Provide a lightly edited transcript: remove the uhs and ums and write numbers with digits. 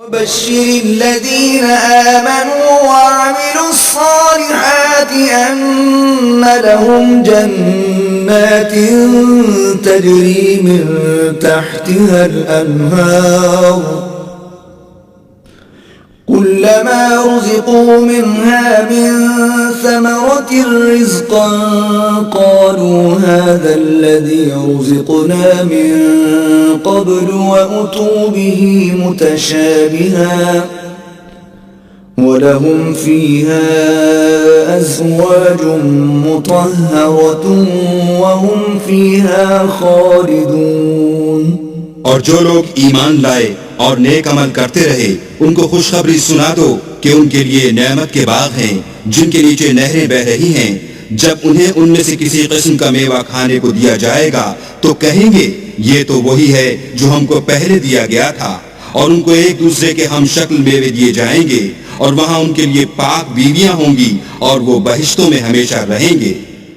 वबश्शिरिल्लज़ीन आमनू व अमिलुस्सालिहाति अन्न लहुम जन्नातिन तजरी मिन तहतिहल अन्हार कुल्लमा रुज़िक़ू मिन्हा मिन समरतिर रिज़्क़न क़ालू हाज़ाल्लज़ी रुज़िक़ना मिन क़ब्लु व उतू बिही मुतशाबिहा वलहुम फ़ीहा अज़वाजुम मुतहहरतुन व हुम फ़ीहा ख़ालिदून। और जो लोग ईमान लाए और नेक अमल करते रहे उनको खुशखबरी सुना दो कि उनके लिए नेमत के बाग हैं जिनके नीचे नहरें बह रही हैं। जब उन्हें उनमें से किसी किस्म का मेवा खाने को दिया जाएगा तो कहेंगे ये तो वही है जो हमको पहले दिया गया था। और उनको एक दूसरे के हम शक्ल मेवे दिए जाएंगे और वहाँ उनके लिए पाक बीवियां होंगी और वो बहिश्तों में हमेशा रहेंगे।